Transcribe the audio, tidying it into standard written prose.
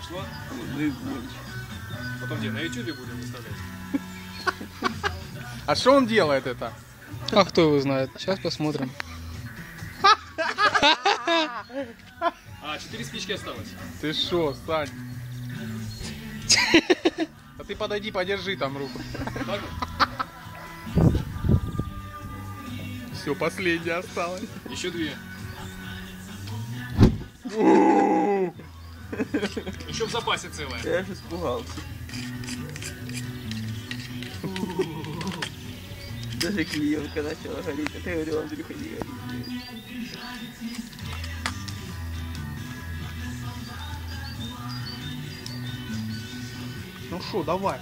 Пошло? Ну и больше. Потом где? На ютубе будем выставлять? А что он делает это? А кто его знает? Сейчас посмотрим. А, 4 спички осталось. Ты шо, Сань? А ты подойди, подержи там руку. Так вот? Все, последняя осталась. Еще 2. Еще в запасе целая. Я аж испугался. Даже клеенка начала гореть. А ты говорил, Андрюха, не горит. Ну шо, давай.